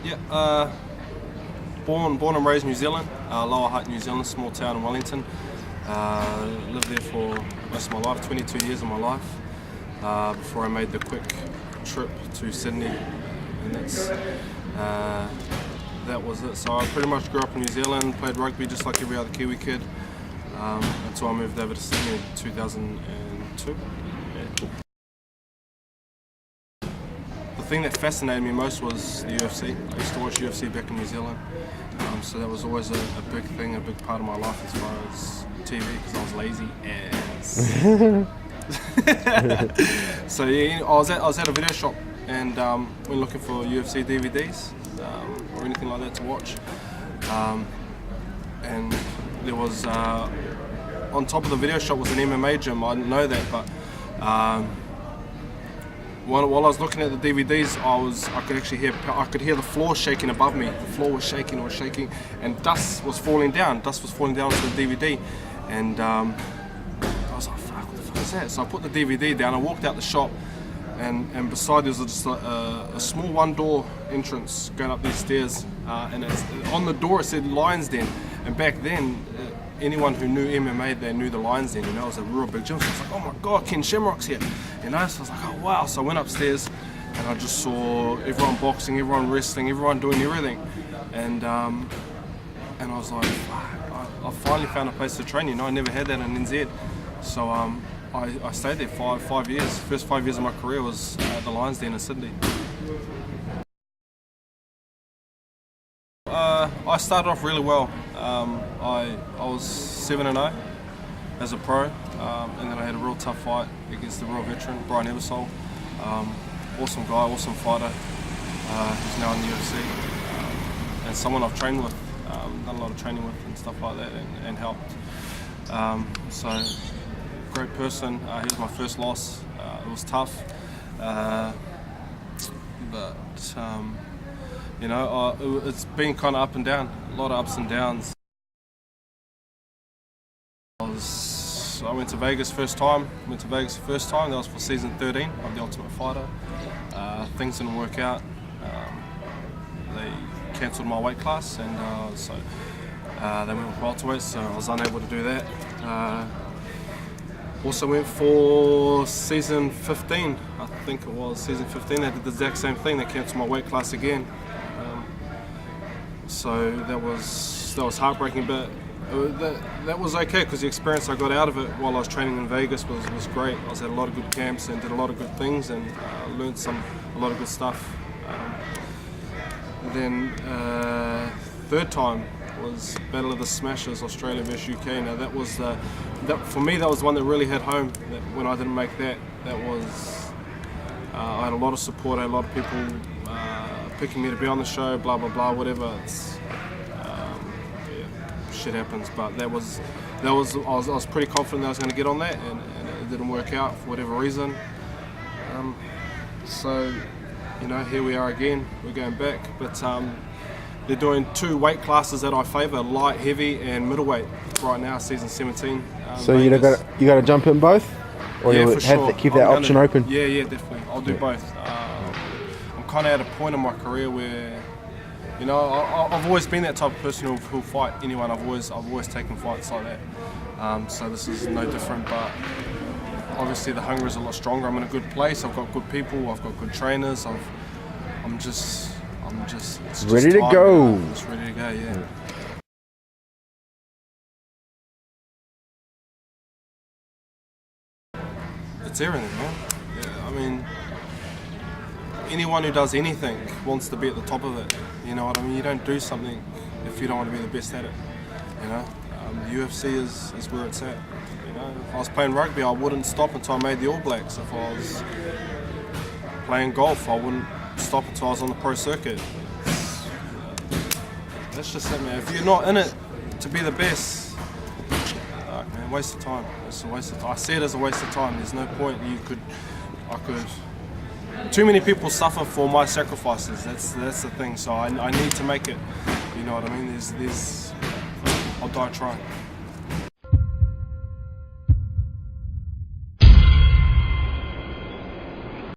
Yeah, born and raised New Zealand, Lower Hutt, New Zealand, small town in Wellington. Lived there for most of my life, 22 years of my life, before I made the quick trip to Sydney, and that was it. So I pretty much grew up in New Zealand, played rugby just like every other Kiwi kid, until I moved over to Sydney in 2002. Yeah. The thing that fascinated me most was the UFC. I used to watch UFC back in New Zealand, so that was always a big thing, a big part of my life as far as TV, because I was lazy as. So yeah, I was at a video shop and went looking for UFC DVDs or anything like that to watch, and there was on top of the video shop was an MMA gym. I didn't know that, but while I was looking at the DVDs, I could hear the floor shaking above me. The floor was shaking, and dust was falling down. Dust was falling down to the DVD, and I was like, "Fuck, what the fuck is that?" So I put the DVD down. I walked out the shop, and beside there was just a small one-door entrance going up these stairs, and on the door it said Lions Den. And back then, anyone who knew MMA, they knew the Lions Den. You know, it was a real big gym. So I was like, "Oh my God, Ken Shamrock's here!" You know, so I was like, "Oh wow!" So I went upstairs, and I just saw everyone boxing, everyone wrestling, everyone doing everything, and I was like, "Fuck, I finally found a place to train." You know, I never had that in NZ, so I stayed there five years. First 5 years of my career was at the Lions Den in Sydney. I started off really well. I was 7-0 as a pro, and then I had a real tough fight against the real veteran, Brian Eversole. Awesome guy, awesome fighter, who's now in the UFC, and someone I've trained with, done a lot of training with and stuff like that, and helped. So, great person. He was my first loss. It was tough, but you know, it's been kind of up and down, a lot of ups and downs. I went to Vegas first time. That was for season 13 of The Ultimate Fighter. Things didn't work out. They cancelled my weight class, and so they went with welterweight, so I was unable to do that. Also went for season 15, I think it was season 15. They did the exact same thing. They cancelled my weight class again. So that was heartbreaking, but that was okay, because the experience I got out of it while I was training in Vegas was great. I was at a lot of good camps and did a lot of good things, and learned a lot of good stuff. Then third time was Battle of the Smashers, Australia vs UK. Now that was for me, that was one that really hit home. That when I didn't make that was I had a lot of support. I had a lot of people picking me to be on the show, blah blah blah, whatever. Shit happens, but I was pretty confident that I was going to get on that, and it didn't work out for whatever reason. So, you know, here we are again. We're going back, but they're doing 2 weight classes that I favour: light, heavy, and middleweight. Right now, season 17. So you got to jump in both, or yeah, you for sure. keep that option open. Yeah, definitely. I'll do both. I'm kind of at a point in my career where, you know, I've always been that type of person who'll fight anyone. I've always taken fights like that. So this is no different, but obviously the hunger is a lot stronger. I'm in a good place. I've got good people. I've got good trainers. I'm just ready to go. I'm just ready to go. Yeah. It's everything, man. Yeah, I mean, anyone who does anything wants to be at the top of it. You know what I mean? You don't do something if you don't want to be the best at it. You know, the UFC is where it's at. You know, if I was playing rugby, I wouldn't stop until I made the All Blacks. If I was playing golf, I wouldn't stop until I was on the pro circuit. That's just it, man. If you're not in it to be the best, man, waste of time. It's a waste of time. I see it as a waste of time. There's no point. Too many people suffer for my sacrifices. That's the thing. So I need to make it. You know what I mean? I'll die trying.